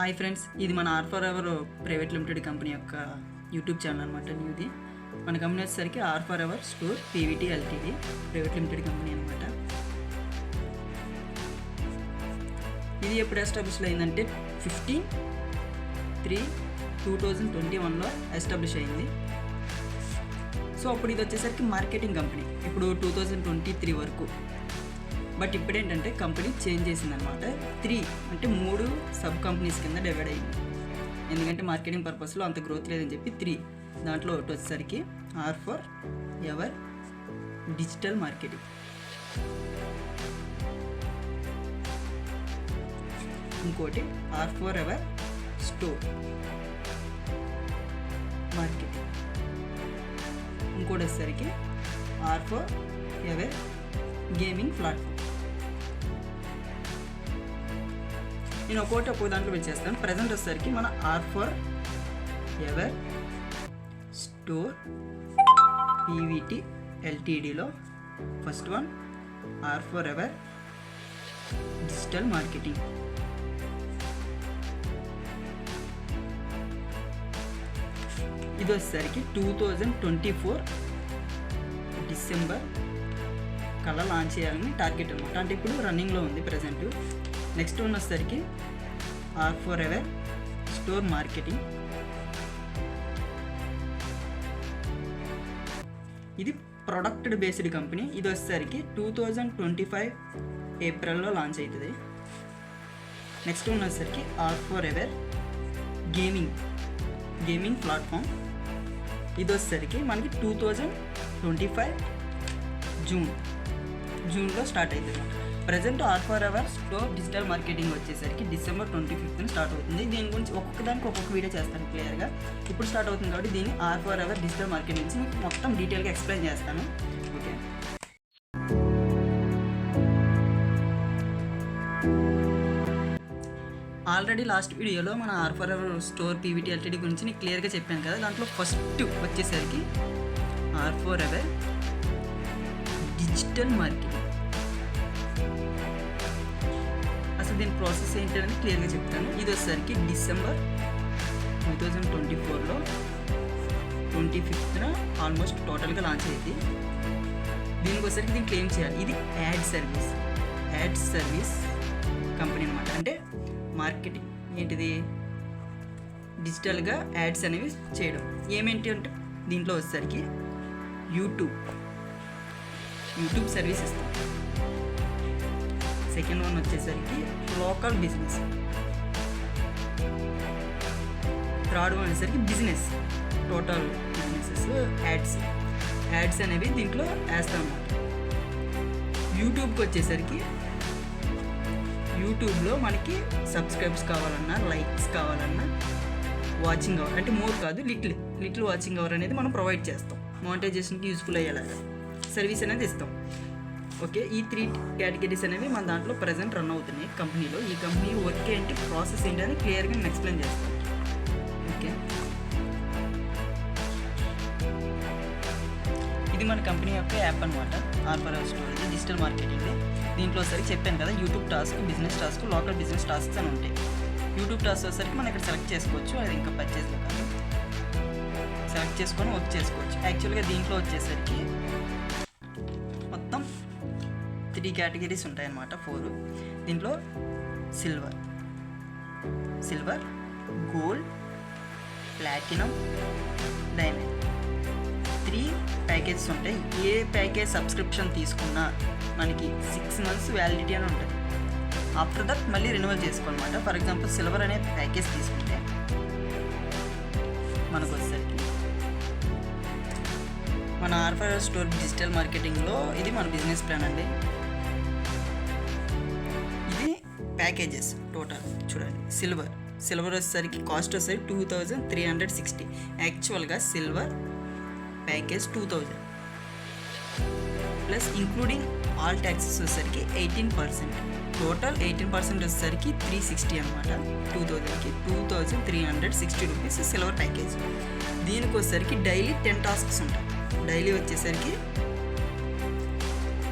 Hi friends, ఇది మన R4EVER private limited company యొక్క యూట్యూబ్ ఛానల్ అనమాట. న్యూది మన కంపెనీ వచ్చేసరికి R4EVER store PVT LTD private limited company అనమాట. ఇది ఎప్పుడు ఎస్టాబ్లిష్ అయిందంటే 15/3/2021లో ఎస్టాబ్లిష్ అయింది. సో అప్పుడు ఇది వచ్చేసరికి మార్కెటింగ్ కంపెనీ, ఇప్పుడు 2023 వరకు. బట్ ఇప్పుడు ఏంటంటే కంపెనీ చేంజ్ చేసిందనమాట. 3 అంటే 3 సబ్ కంపెనీస్ కింద డివైడ్ అయింది. ఎందుకంటే మార్కెటింగ్ పర్పస్లో అంత గ్రోత్ లేదని చెప్పి 3 దాంట్లో ఒకటి వచ్చేసరికి R4EVER డిజిటల్ మార్కెటింగ్, ఇంకోటి R4EVER స్టోర్ మార్కెటింగ్, ఇంకోటి వచ్చేసరికి R4EVER గేమింగ్ ప్లాట్ఫామ్. నేను ఒక్కొక్క దాంట్లో వచ్చేస్తాను. ప్రజెంట్ వచ్చేసరికి మన R4EVER స్టోర్ పీవీటీ ఎల్టీడీలో first one R4EVER digital marketing. ఇది వచ్చేసరికి 2024 డిసెంబర్ కల్లా లాంచ్ చేయాలని టార్గెట్ అనమాట. అంటే ఇప్పుడు రన్నింగ్లో ఉంది ప్రజెంట్. నెక్స్ట్ వన్ వచ్చేసరికి R4EVER స్టోర్ మార్కెటింగ్. ఇది ప్రొడక్ట్ బేస్డ్ కంపెనీ. ఇది వచ్చేసరికి 2025 ఏప్రిల్లో లాంచ్ అవుతుంది. నెక్స్ట్ వన్ వచ్చేసరికి R4EVER గేమింగ్ ప్లాట్ఫామ్. ఇది వచ్చేసరికి మనకి 2025 జూన్లో స్టార్ట్ అవుతుంది. Present R4EVER store digital marketing వచ్చేసరికి December 25th స్టార్ట్ అవుతుంది. దీని గురించి ఒక్కొక్క దానికి ఒక్కొక్క వీడియో చేస్తాను క్లియర్గా. ఇప్పుడు స్టార్ట్ అవుతుంది కాబట్టి దీన్ని R4EVER డిజిటల్ మార్కెటింగ్ నుంచి మొత్తం డీటెయిల్గా ఎక్స్ప్లెయిన్ చేస్తాను. ఓకే, ఆల్రెడీ లాస్ట్ వీడియోలో మన R4EVER స్టోర్ పీవీటీ ఎల్టీడీ గురించి నేను క్లియర్గా చెప్పాను కదా. దాంట్లో ఫస్ట్ వచ్చేసరికి R4EVER డిజిటల్ మార్కెటింగ్. అసలు దీని ప్రాసెస్ ఏంటనేది క్లియర్గా చెప్తాను. ఇది వచ్చేసరికి December 2024లో 25th ఆల్మోస్ట్ టోటల్గా లాంచ్ అయ్యింది. దీనికి వచ్చేసరికి దీన్ని క్లెయిమ్ చేయాలి. ఇది యాడ్ సర్వీస్ కంపెనీ అనమాట. అంటే మార్కెటింగ్ ఏంటిది, డిజిటల్గా యాడ్స్ అనేవి చేయడం. ఏమేంటి అంటే దీంట్లో వచ్చేసరికి యూట్యూబ్ సర్వీస్ ఇస్తాం. సెకండ్ వన్ వచ్చేసరికి లోకల్ బిజినెస్. థర్డ్ వన్ వచ్చేసరికి బిజినెస్, టోటల్ బిజినెసెస్ యాడ్స్ అనేవి దీంట్లో వేస్తాం అన్నమాట. యూట్యూబ్కి వచ్చేసరికి యూట్యూబ్లో మనకి సబ్స్క్రైబ్స్ కావాలన్నా, లైక్స్ కావాలన్నా, వాచింగ్ అవర్ అంటే మోర్ కాదు లిటిల్ వాచింగ్ అవర్ అనేది మనం ప్రొవైడ్ చేస్తాం. మానిటైజేషన్కి యూస్ఫుల్ అయ్యేలాగా సర్వీస్ అనేది ఇస్తాం. ఓకే, ఈ 3 కేటగిరీస్ అనేవి మన దాంట్లో ప్రజెంట్ రన్ అవుతున్నాయి కంపెనీలో. ఈ కంపెనీ వర్క్ ఏంటి, ప్రాసెస్ ఏంటి అని క్లియర్గా నేను ఎక్స్ప్లెయిన్ చేస్తాను. ఓకే, ఇది మన కంపెనీ యొక్క యాప్ అనమాట. R4EVER స్టోర్ ఇది డిజిటల్ మార్కెటింగ్. దీంట్లో సరికి చెప్పాను కదా, YouTube task, business task, local business tasks అని ఉంటాయి. యూట్యూబ్ టాస్క్ వచ్చేసరికి మనం ఇక్కడ సెలెక్ట్ చేసుకోవచ్చు. అది ఇంకా పర్చేస్లో కాదు, సెలెక్ట్ చేసుకొని వర్క్ చేసుకోవచ్చు. యాక్చువల్గా దీంట్లో వచ్చేసరికి మొత్తం 3 కేటగిరీస్ ఉంటాయన్నమాట, 4. దీంట్లో silver, gold, platinum, diamond 3 packages ఉంటాయి. ఏ ప్యాకేజ్ సబ్స్క్రిప్షన్ తీసుకున్నా మనకి 6 months వ్యాలిడిటీ అని ఉంటుంది. ఆఫ్టర్ దట్ మళ్ళీ రెన్యువల్ చేసుకోవాలన్నమాట. ఫర్ ఎగ్జాంపుల్ సిల్వర్ అనే ప్యాకేజ్ తీసుకుంటే మనకు వచ్చేసరికి మన R4EVER స్టోర్ డిజిటల్ మార్కెటింగ్లో ఇది మన బిజినెస్ ప్లాన్ అండి. ఇది ప్యాకేజెస్ టోటల్ చూడండి. సిల్వర్ వచ్చేసరికి కాస్ట్ వచ్చేసరికి 2360. యాక్చువల్గా silver package 2000 plus including all taxes వచ్చేసరికి 18%. టోటల్ 18% వచ్చేసరికి 360 అనమాట. 2000కి 2360 రూపీస్ సిల్వర్ ప్యాకేజ్. దీనికి వచ్చేసరికి డైలీ 10 టాస్క్స్ ఉంటాయి. డైలీ వచ్చేసరికి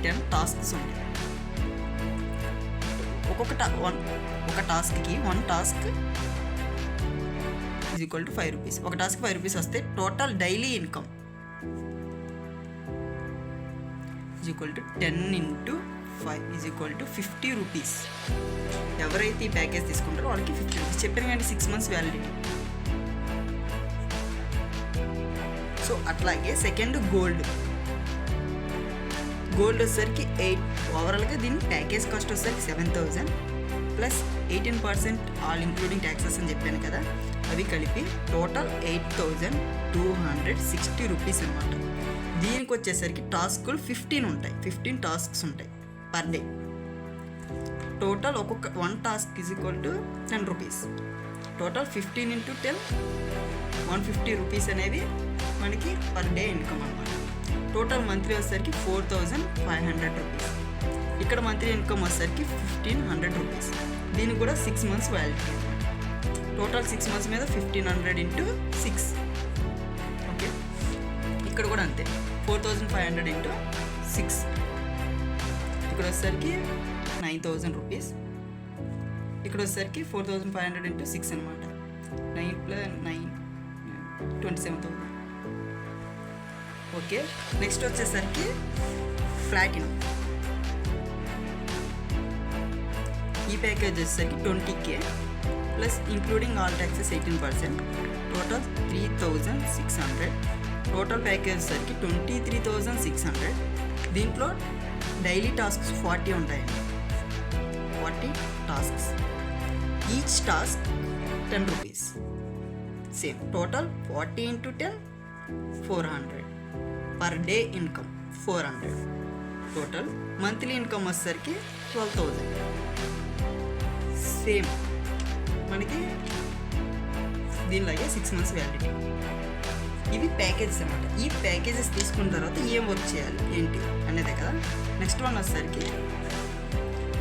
10 టాస్క్స్ ఉంటాయి. ఒక టాస్క్కి 1 task is equal to 5 rupees. ఒక టాస్క్ 5 రూపీస్ వస్తే total daily income is equal to 10 into 5 is equal to 50 rupees. ఎవరైతే ఈ ప్యాకేజ్ తీసుకుంటారో వాళ్ళకి 50 రూపీస్. చెప్పాను కానీ 6 months వ్యాలిడిటీ. సో అట్లాగే సెకండ్ గోల్డ్ వచ్చేసరికి 8. ఓవరాల్గా దీని ప్యాకేజ్ కాస్ట్ వచ్చేసరికి 7,000 ప్లస్ 18% ఆల్ ఇంక్లూడింగ్ ట్యాక్సెస్ అని చెప్పాను కదా, అవి కలిపి టోటల్ 8,260 రూపీస్ అనమాట. దీనికి వచ్చేసరికి టాస్కులు 15 ఉంటాయి. 15 టాస్క్స్ ఉంటాయి పర్ డే. టోటల్ ఒక్కొక్క 1 task is equal to 10 rupees. Total 15 into 10 150 rupees అనేవి మనకి పర్ డే ఇన్కమ్ అనమాట. టోటల్ మంత్లీ వచ్చేసరికి 4,500 రూపీస్. ఇక్కడ మంత్లీ ఇన్కమ్ వచ్చేసరికి 1,500 రూపీస్. దీనికి కూడా 6 months వ్యాలిడిటీ అనమాట. టోటల్ 6 months మీద 1,500 into 6. ఓకే, ఇక్కడ కూడా అంతే 4,500 into 6. ఇక్కడ వచ్చేసరికి 9,000 రూపీస్. ఇక్కడ వచ్చేసరికి 4,500 into 6 అనమాట. 9 + 9 27,000. ఓకే, నెక్స్ట్ వచ్చేసరికి ప్లాటినం. ఈ ప్యాకేజ్ వచ్చేసరికి 20K plus including all taxes 18%. Total 3,600. Total package వచ్చేసరికి 23,600. దీంట్లో డైలీ టాస్క్స్ 40 ఉంటాయండి. 40 tasks. Each task 10 rupees. Same total 40 into 10 400. Per day income 400. Total monthly income వచ్చేసరికి 12,000. సేమ్ మనకి దీనిలాగే 6 months వ్యాలిడిటీ. ఇవి ప్యాకేజెస్ అనమాట. ఈ ప్యాకేజెస్ తీసుకున్న తర్వాత ఏం వర్క్ చేయాలి ఏంటి అనేదే కదా. నెక్స్ట్ వన్ వచ్చేసరికి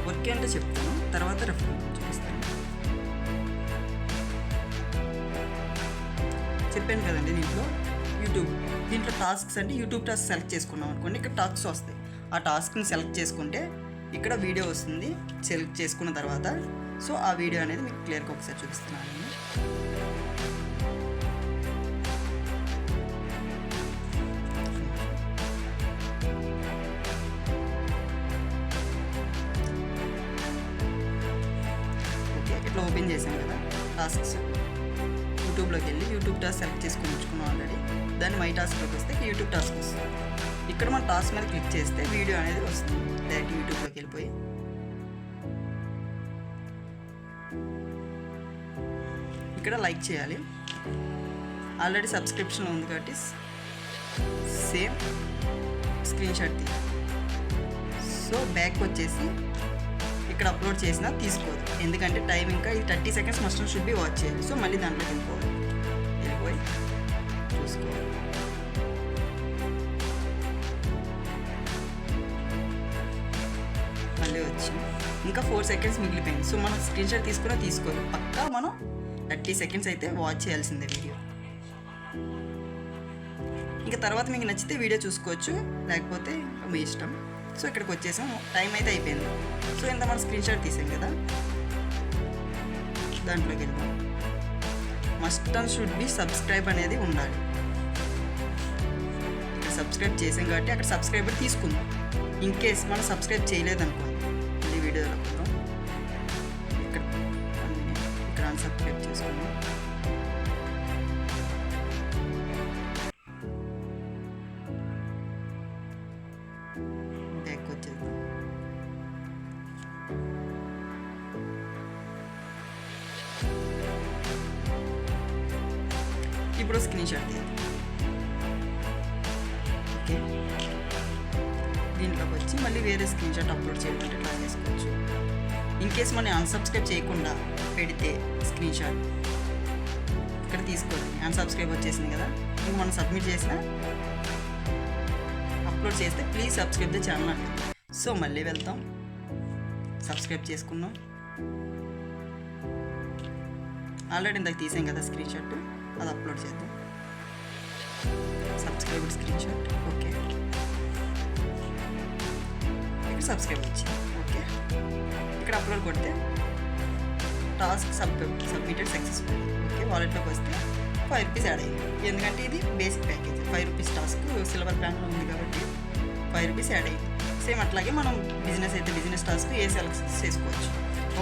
వర్క్ అంటే చెప్తాను, తర్వాత రెఫరెన్స్ చూపిస్తాను. చెప్పాను కదండి దీంట్లో టాస్క్స్ అంటే యూట్యూబ్ టాస్క్ సెలెక్ట్ చేసుకున్నాం అనుకోండి, ఇక్కడ టాస్క్స్ వస్తాయి. ఆ టాస్క్ని సెలెక్ట్ చేసుకుంటే ఇక్కడ వీడియో వస్తుంది. సెలెక్ట్ చేసుకున్న తర్వాత సో ఆ వీడియో అనేది మీకు క్లియర్గా ఒకసారి చూపిస్తున్నాను. ఓకే, ఇట్లా ఓపెన్ చేసాం కదా టాస్క్స్. యూట్యూబ్లోకి వెళ్ళి యూట్యూబ్ టాస్క్ సెలెక్ట్ చేసుకుని ఉంచుకున్నాం ఆల్రెడీ. దాన్ని మై టాస్క్లోకి వస్తే యూట్యూబ్ టాస్క్ వస్తుంది. ఇక్కడ మన టాస్క్ మీద క్లిక్ చేస్తే వీడియో అనేది వస్తుంది. డైరెక్ట్ యూట్యూబ్లోకి వెళ్ళిపోయి ఇక్కడ లైక్ చేయాలి. ఆల్రెడీ సబ్స్క్రిప్షన్ ఉంది కాబట్టి సేమ్ స్క్రీన్ షాట్ తీయాలి. సో బ్యాక్ వచ్చేసి ఇక్కడ అప్లోడ్ చేసినా తీసుకోదు, ఎందుకంటే టైం ఇంకా ఇది 30 seconds must should be watch చేయాలి. సో మళ్ళీ దాంట్లోకి వెళ్ళిపోయి చూసుకోవాలి. మళ్ళీ వచ్చి ఇంకా 4 seconds మిగిలిపోయింది. సో మనం స్క్రీన్ షాట్ తీసుకున్నా తీసుకోదు, పక్కా మనం 30 seconds అయితే వాచ్ చేయాల్సిందే వీడియో. ఇంకా తర్వాత మీకు నచ్చితే వీడియో చూసుకోవచ్చు, లేకపోతే మీ ఇష్టం. సో ఇక్కడికి వచ్చేసాం, టైం అయితే అయిపోయింది. సో ఇంత మనం స్క్రీన్ షాట్ తీసాం కదా, దాంట్లోకి వెళ్దాం. Must and should be subscribe అనేది ఉండాలి. ఇక్కడ సబ్స్క్రైబ్ చేసాం కాబట్టి అక్కడ సబ్స్క్రైబర్ తీసుకుందాం. ఇన్ కేస్ మనం సబ్స్క్రైబ్ చేయలేదనుకోండి, ఈ వీడియోలో వద్దాం. ఇక్కడ అన్సబ్స్క్రైబ్ చేసుకుందాం. బ్యాక్ వచ్చేద్దాం. ఇప్పుడు స్క్రీన్ షాట్ తీయాలి. ఓకే, దీంట్లోకి వచ్చి మళ్ళీ వేరే స్క్రీన్ షాట్ అప్లోడ్ చేయాలంటే ఇట్లా చేసుకోవచ్చు. ఇన్ కేస్ మనం అన్సబ్స్క్రైబ్ చేయకుండా పెడితే స్క్రీన్ షాట్ ఇక్కడ తీసుకోవాలి. అన్సబ్స్క్రైబ్ వచ్చేసింది కదా, ఇంక మనం సబ్మిట్ చేసిన అప్లోడ్ చేస్తే ప్లీజ్ సబ్స్క్రైబ్ ద ఛానల్ అంటుంది. సో మళ్ళీ వెళ్తాం, సబ్స్క్రైబ్ చేసుకున్నాం. ఆల్రెడీ ఇందాక తీసాం కదా స్క్రీన్ షాట్, అది అప్లోడ్ చేద్దాం. Subscribe screen shot. Okay, subscribe వచ్చింది. ఓకే, ఇక్కడ అప్లోడ్ కొడితే టాస్క్ సబ్మిటెడ్ సక్సెస్ఫుల్. ఓకే, వాలెట్లోకి వస్తే ₹5 యాడ్ అయింది. ఎందుకంటే ఇది బేసిక్ ప్యాకేజ్, ₹5 టాస్క్ సిల్వర్ ప్లాన్లో ఉంది కాబట్టి ₹5 యాడ్ అయింది. సేమ్ అట్లాగే మనం బిజినెస్ అయితే బిజినెస్ టాస్క్ సెలెక్ట్ చేసుకోవచ్చు.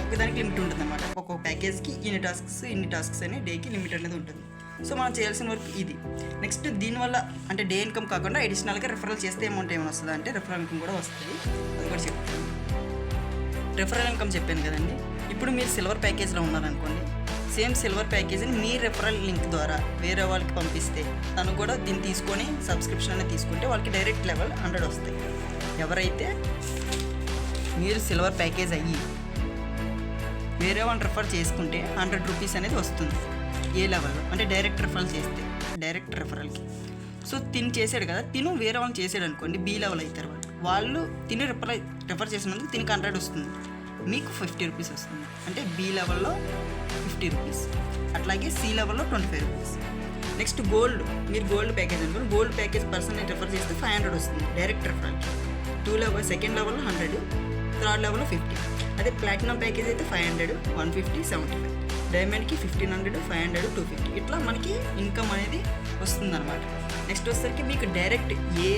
ఒక్కదానికి లిమిట్ ఉంటుంది అన్నమాట. ఒక్కొక్క ప్యాకేజ్కి ఇన్ని టాస్క్స్ అని డేకి లిమిట్ అనేది ఉంటుంది. సో మనం చేయాల్సిన వర్క్ ఇది. నెక్స్ట్ దీనివల్ల అంటే డే ఇన్కమ్ కాకుండా అడిషనల్గా రిఫరల్ చేస్తే అమౌంట్ ఏమైనా వస్తుంది అంటే రిఫరల్ ఇన్కమ్ కూడా వస్తుంది. అది కూడా చెప్తాను. రిఫరల్ ఇన్కమ్ చెప్పాను కదండి. ఇప్పుడు మీరు సిల్వర్ ప్యాకేజ్లో ఉన్నారనుకోండి, సేమ్ సిల్వర్ ప్యాకేజీని మీ రెఫరల్ లింక్ ద్వారా వేరే వాళ్ళకి పంపిస్తే తను కూడా దీన్ని తీసుకొని సబ్స్క్రిప్షన్ అనేది తీసుకుంటే వాళ్ళకి డైరెక్ట్ లెవెల్ 100 వస్తాయి. ఎవరైతే మీరు సిల్వర్ ప్యాకేజ్ అయ్యి వేరే వాళ్ళని రెఫర్ చేసుకుంటే ₹100 అనేది వస్తుంది ఏ లెవెల్లో, అంటే డైరెక్ట్ రెఫరల్ చేస్తే డైరెక్ట్ రెఫరల్కి. సో తిని చేసాడు కదా, తిను వేరే వాళ్ళని చేసాడు అనుకోండి, బి లెవెల్ అవుతారు వాళ్ళు తిని రెఫర్ చేసినందుకు తినికి 100 వస్తుంది, మీకు ₹50 వస్తుంది. అంటే బి లెవెల్లో ₹50, అట్లాగే సి లెవెల్లో ₹25. నెక్స్ట్ గోల్డ్, మీరు గోల్డ్ ప్యాకేజ్ అనుకోండి, గోల్డ్ ప్యాకేజ్ పర్సన్ రెఫర్ చేస్తే 500 వస్తుంది డైరెక్ట్ రెఫరల్కి. సెకండ్ లెవెల్లో 100, థర్డ్ లెవెల్లో 50. అదే ప్లాటినం ప్యాకేజ్ అయితే 500, 150, 75. డైమండ్కి 1500, 500, 250. ఇట్లా మనకి ఇన్కమ్ అనేది వస్తుందన్నమాట. నెక్స్ట్ వచ్చేసరికి మీకు డైరెక్ట్ ఏ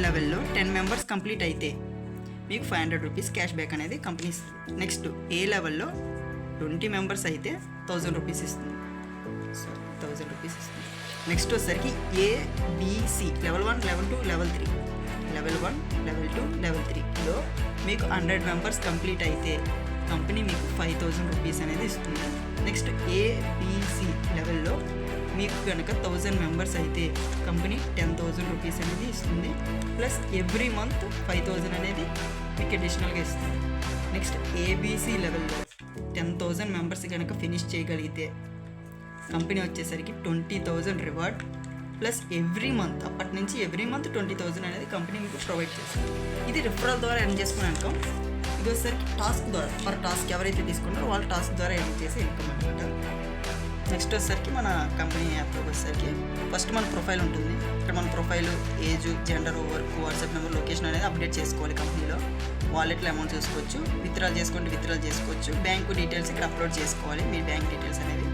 లెవెల్లో 10 మెంబర్స్ కంప్లీట్ అయితే మీకు ₹500 క్యాష్ బ్యాక్ అనేది కంపెనీ ఇస్తుంది. నెక్స్ట్ ఏ లెవెల్లో 20 మెంబర్స్ అయితే ₹1000 ఇస్తుంది. ₹1000 ఇస్తుంది. నెక్స్ట్ వచ్చేసరికి ABC level 1, level 2, level 3, level 1, level 2, level 3లో మీకు 100 మెంబర్స్ కంప్లీట్ అయితే కంపెనీ మీకు ₹5000 అనేది ఇస్తుంది. నెక్స్ట్ ఏబిసి లెవెల్లో మీకు కనుక 1000 మెంబర్స్ అయితే కంపెనీ ₹10,000 అనేది ఇస్తుంది. ప్లస్ ఎవ్రీ మంత్ 5000 అనేది మీకు అడిషనల్గా ఇస్తుంది. నెక్స్ట్ ఏబిసి లెవెల్లో 10,000 మెంబర్స్ కనుక ఫినిష్ చేయగలిగితే కంపెనీ వచ్చేసరికి 20,000 రివార్డ్ ప్లస్ ఎవ్రీ మంత్, అప్పటి నుంచి ఎవ్రీ మంత్ 20,000 అనేది కంపెనీ మీకు ప్రొవైడ్ చేస్తుంది. ఇది రిఫరల్ ద్వారా ఎర్న్ చేసుకునే ఇన్కమ్. ఇది వచ్చేసరికి టాస్క్ ద్వారా, పర్ టాస్క్ ఎవరైతే తీసుకున్నారో వాళ్ళ టాస్క్ ద్వారా ఎర్న్ చేసే ఇన్కమ్ అనమాట. నెక్స్ట్ వచ్చేసరికి మన కంపెనీ యాప్లోకి వచ్చేసరికి ఫస్ట్ మన ప్రొఫైల్ ఉంటుంది. ఇక్కడ మన profile, age, gender, work, WhatsApp number, location అనేది అప్డేట్ చేసుకోవాలి కంపెనీలో. వాలెట్లో అమౌంట్ చూసుకోవచ్చు, విత్డ్రాల్ చేసుకోవచ్చు. బ్యాంకు డీటెయిల్స్ ఇక్కడ అప్లోడ్ చేసుకోవాలి, మీ బ్యాంక్ డీటెయిల్స్ అనేవి.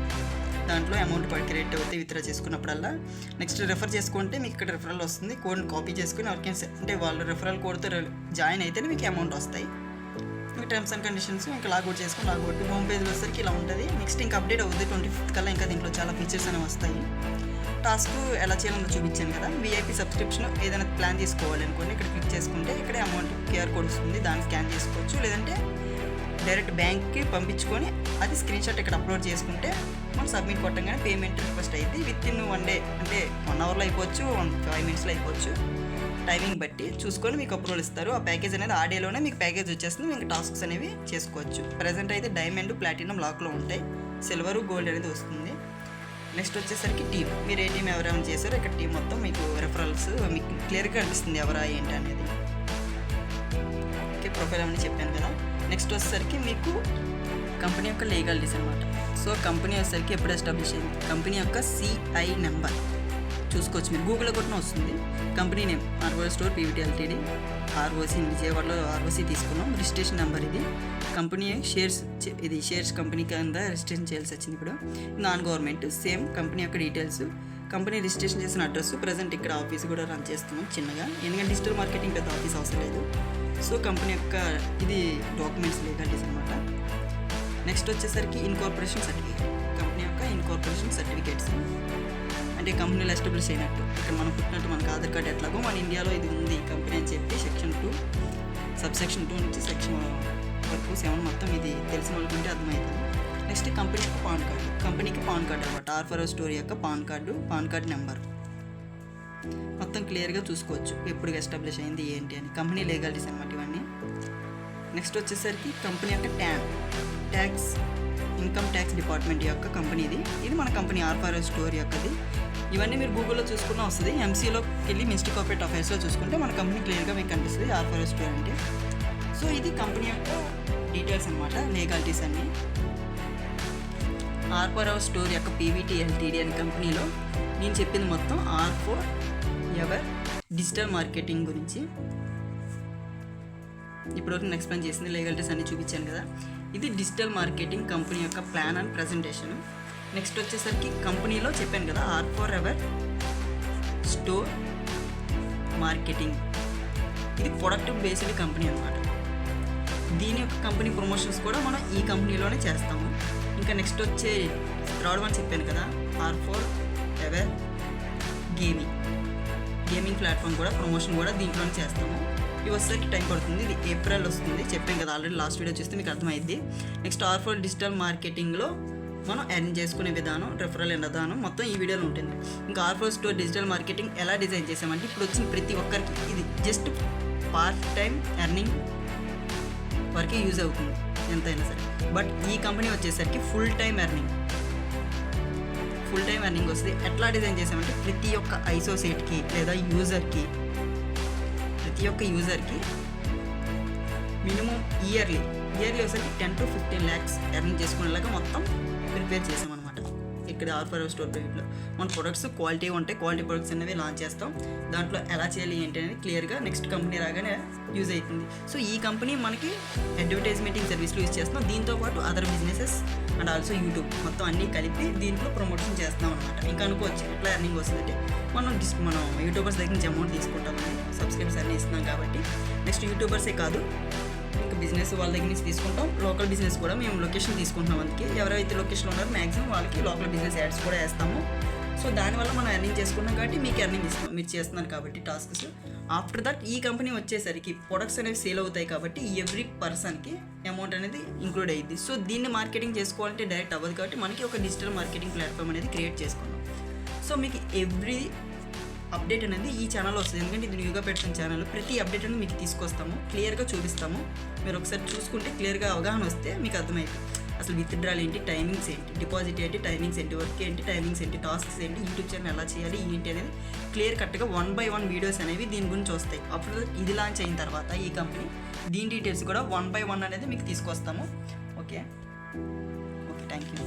దాంట్లో అమౌంట్ క్రెడిట్ అవుతే విత్డ్రా చేసుకున్నప్పుడల్లా. నెక్స్ట్ రెఫర్ చేసుకుంటే మీకు ఇక్కడ రెఫరల్ వస్తుంది. కోడ్ని కాపీ చేసుకుని ఎవరికైనా అంటే వాళ్ళు రెఫరల్ కోడ్తో జాయిన్ అయితేనే మీకు అమౌంట్ వస్తాయి. ఇంకా టర్మ్స్ అండ్ కండిషన్స్ ఇంకా లాగౌట్ చేసుకుని లాగౌట్ హోమ్ పేజ్లో వచ్చేసరికి ఇలా ఉంటుంది. నెక్స్ట్ ఇంకా అప్డేట్ అవుతుంది 25th కల్లా. ఇంకా దీంట్లో చాలా ఫీచర్స్ అనేవి వస్తాయి. టాస్క్ ఎలా చేయాలో చూపించాను కదా. విఐపి సబ్స్క్రిప్షన్ ఏదైనా ప్లాన్ తీసుకోవాలి అనుకోండి, ఇక్కడ క్లిక్ చేసుకుంటే ఇక్కడే అమౌంట్ QR కోడ్ వస్తుంది, దాన్ని స్కాన్ చేసుకోవచ్చు. లేదంటే డైరెక్ట్ బ్యాంక్కి పంపించుకొని అది స్క్రీన్ షాట్ ఇక్కడ అప్లోడ్ చేసుకుంటే మనం సబ్మిట్ కొట్టంగానే పేమెంట్ రిక్వెస్ట్ అయ్యింది. విత్ ఇన్ 1 డే, అంటే 1 అవర్లో అయిపోవచ్చు, 5 మినిట్స్లో అయిపోవచ్చు. టైమింగ్ బట్టి చూసుకొని మీకు అప్రూవల్ ఇస్తారు. ఆ ప్యాకేజ్ అనేది ఆ డేలోనే మీకు ప్యాకేజ్ వచ్చేస్తుంది. మీకు టాస్క్స్ అనేవి చేసుకోవచ్చు. ప్రజెంట్ అయితే డైమండ్, ప్లాటినం లాక్లో ఉంటాయి, సిల్వరు, గోల్డ్ అనేది వస్తుంది. నెక్స్ట్ వచ్చేసరికి టీమ్, మీరు ఏ టీం ఎవరైనా చేశారో ఇక్కడ టీం మొత్తం మీకు రెఫరల్స్ మీకు క్లియర్గా అనిపిస్తుంది ఎవరా ఏంటి అనేది. ఓకే, ప్రొఫైల్ అవన్నీ చెప్పాను కదా. నెక్స్ట్ వచ్చేసరికి మీకు కంపెనీ యొక్క లీగాలిటీస్ అనమాట. సో కంపెనీ వచ్చేసరికి ఎప్పుడు ఎస్టాబ్లిష్ అయింది, కంపెనీ యొక్క CI నెంబర్ చూసుకోవచ్చు. మీరు గూగుల్లో కొట్టిన వస్తుంది. Company name RO store PVT LTD, ROC విజయవాడలో ROC తీసుకున్నాం. రిజిస్ట్రేషన్ నెంబర్ ఇది. కంపెనీ షేర్స్, ఇది షేర్స్ కంపెనీ కింద రిజిస్ట్రేషన్ చేయాల్సి వచ్చింది. ఇప్పుడు నాన్ గవర్నమెంట్. సేమ్ కంపెనీ యొక్క డీటెయిల్స్, కంపెనీ రిజిస్ట్రేషన్ చేసిన అడ్రస్. ప్రజెంట్ ఇక్కడ ఆఫీస్ కూడా రన్ చేస్తున్నాం చిన్నగా, ఎందుకంటే డిజిటల్ మార్కెటింగ్ పెద్ద ఆఫీస్ అవసరం లేదు. సో కంపెనీ యొక్క ఇది డాక్యుమెంట్స్, లీగాలిటీస్ అనమాట. నెక్స్ట్ వచ్చేసరికి ఇన్కార్పొరేషన్ సర్టిఫికేట్, కంపెనీ యొక్క ఇన్కార్పొరేషన్ సర్టిఫికేట్స్ అంటే కంపెనీలో ఎస్టాబ్లిష్ అయినట్టు. ఇక్కడ మనం పుట్టినట్టు మనకు ఆధార్ కార్డు ఎట్లాగో మన ఇండియాలో ఇది ఉంది కంపెనీ అని చెప్పి సెక్షన్ 2, సబ్సెక్షన్ 2 నుంచి సెక్షన్ వరకు 7 మొత్తం ఇది తెలిసిన వాళ్ళకుంటే అర్థమవుతుంది. నెక్స్ట్ కంపెనీ యొక్క పాన్ కార్డు, కంపెనీకి పాన్ కార్డు అనమాట. ఆర్వో స్టోర్ యొక్క పాన్ కార్డు నెంబర్ మొత్తం క్లియర్గా చూసుకోవచ్చు ఎప్పుడు ఎస్టాబ్లిష్ అయింది ఏంటి అని. కంపెనీ లీగాలిటీస్ అనమాట ఇవన్నీ. నెక్స్ట్ వచ్చేసరికి కంపెనీ యొక్క ట్యాక్స్, ఇన్కమ్ ట్యాక్స్ డిపార్ట్మెంట్ యొక్క కంపెనీది. ఇది మన కంపెనీ ఆర్వో స్టోర్ యొక్కది. ఇవన్నీ మీరు గూగుల్లో చూసుకున్నా వస్తుంది. MCలోకి వెళ్ళి మినిస్ట్రీ కార్పొరేట్ అఫైర్స్లో చూసుకుంటే మన కంపెనీ క్లియర్గా మీకు కనిపిస్తుంది ఆర్వో స్టోర్ అంటే. సో ఇది కంపెనీ యొక్క డీటెయిల్స్ అనమాట, లీగాలిటీస్ అన్నీ. ఆర్వో స్టోర్ యొక్క PVT LTD అనే కంపెనీలో నేను చెప్పింది మొత్తం R4 ఎవర్ డిజిటల్ మార్కెటింగ్ గురించి. ఇప్పటివరకు నేను ఎక్స్ప్లెయిన్ చేసింది లీగలిటీస్ అన్ని చూపించాను కదా. ఇది డిజిటల్ మార్కెటింగ్ కంపెనీ యొక్క ప్లాన్ అండ్ ప్రజెంటేషన్. నెక్స్ట్ వచ్చేసరికి కంపెనీలో చెప్పాను కదా R4ever స్టోర్ మార్కెటింగ్, ఇది ప్రొడక్ట్ బేస్డ్ కంపెనీ అనమాట. దీని యొక్క కంపెనీ ప్రమోషన్స్ కూడా మనం ఈ కంపెనీలోనే చేస్తాము. ఇంకా నెక్స్ట్ వచ్చే థర్డ్ వన్ చెప్పాను కదా R4ever గేమింగ్ ప్లాట్ఫామ్ కూడా ప్రమోషన్ కూడా దీంట్లోనే చేస్తాము. ఇవి వచ్చేసరికి టైం పడుతుంది. ఇది ఏప్రిల్ వస్తుంది, చెప్పాను కదా ఆల్రెడీ, లాస్ట్ వీడియో చూస్తే మీకు అర్థమైంది. నెక్స్ట్ R4 డిజిటల్ మార్కెటింగ్లో మనం ఎర్న్ చేసుకునే విధానం, రెఫరల్ విధానం మొత్తం ఈ వీడియోలో ఉంటుంది. ఇంకా R4 స్టోర్ డిజిటల్ మార్కెటింగ్ ఎలా డిజైన్ చేసామంటే ఇప్పుడు వచ్చిన ప్రతి ఒక్కరికి ఇది జస్ట్ పార్ట్ టైం ఎర్నింగ్ వరకే యూజ్ అవుతుంది ఎంతైనా సరే. బట్ ఈ కంపెనీ వచ్చేసరికి ఫుల్ టైం ఎర్నింగ్ వస్తుంది. ఎట్లా డిజైన్ చేసామంటే ప్రతి ఒక్క అసోసియేట్కి లేదా ప్రతి ఒక్క యూజర్కి మినిమం ఇయర్లీ వచ్చేసరికి 10 to 15 lakhs ఎర్న్ చేసుకునేలాగా మొత్తం ప్రిపేర్ చేసామన్నమాట. ఇక్కడ R4ever స్టోర్ పేజ్లో మన ప్రొడక్ట్స్ క్వాలిటీ ఉంటాయి. క్వాలిటీ ప్రొడక్ట్స్ అనేవి లాంచ్ చేస్తాం. దాంట్లో ఎలా చేయాలి ఏంటి అనేది క్లియర్గా నెక్స్ట్ కంపెనీ రాగానే యూజ్ అవుతుంది. సో ఈ కంపెనీ మనకి అడ్వర్టైజ్మెంటింగ్ సర్వీస్లు యూజ్ చేస్తున్నాం. దీంతోపాటు other businesses and also YouTube మొత్తం అన్నీ కలిపి దీంట్లో ప్రమోషన్ చేస్తాం అనమాట. ఇంకా అనుకోవచ్చు ఎట్లా ఎర్నింగ్ వస్తుందంటే మనం యూట్యూబర్స్ దగ్గర నుంచి అమౌంట్ తీసుకుంటామని, సబ్స్క్రైబర్స్ అన్నీ ఇస్తున్నాం కాబట్టి. నెక్స్ట్ యూట్యూబర్సే కాదు, ఇంకా బిజినెస్ వాళ్ళ దగ్గర నుంచి తీసుకుంటాం. లోకల్ బిజినెస్ కూడా మేము లొకేషన్ తీసుకుంటున్నాం. అందుకే ఎవరైతే లొకేషన్లో ఉన్నారో మ్యాక్సిమం వాళ్ళకి లోకల్ బిజినెస్ యాడ్స్ కూడా వేస్తాము. సో దానివల్ల మనం ఎర్నింగ్ చేసుకున్నాం కాబట్టి మీకు ఎర్నింగ్ ఇస్తాం, మీరు చేస్తున్నారు కాబట్టి టాస్క్స్. ఆఫ్టర్ దట్ ఈ కంపెనీ వచ్చేసరికి ప్రొడక్ట్స్ అనేవి సేల్ అవుతాయి కాబట్టి ఎవ్రీ పర్సన్కి అమౌంట్ అనేది ఇంక్లూడ్ అయ్యింది. సో దీన్ని మార్కెటింగ్ చేసుకోవాలంటే డైరెక్ట్ అవ్వదు కాబట్టి మనకి ఒక డిజిటల్ మార్కెటింగ్ ప్లాట్ఫామ్ అనేది క్రియేట్ చేసుకున్నాం. సో మీకు ఎవ్రీ అప్డేట్ అనేది ఈ ఛానల్లో వస్తుంది. ఎందుకంటే ఇది న్యూగా పెట్టిన ఛానల్, ప్రతి అప్డేట్ అనేది మీకు తీసుకొస్తాము, క్లియర్గా చూపిస్తాము. మీరు ఒకసారి చూసుకుంటే క్లియర్గా అవగాహన వస్తే మీకు అర్థమైంది అసలు విత్డ్రాల్ ఏంటి, టైమింగ్స్ ఏంటి, డిపాజిట్ ఏంటి, టైమింగ్స్ ఏంటి, వర్క్ ఏంటి, టైమింగ్స్ ఏంటి, టాస్క్స్ ఏంటి, యూట్యూబ్ ఛానల్ ఎలా చేయాలి ఏంటి అనేది క్లియర్ కట్గా 1 by 1 వీడియోస్ అనేవి దీని గురించి వస్తాయి. అప్పుడు ఇది లాంచ్ అయిన తర్వాత ఈ కంపెనీ దీని డీటెయిల్స్ కూడా 1 by 1 అనేది మీకు తీసుకొస్తాము. Okay, thank you.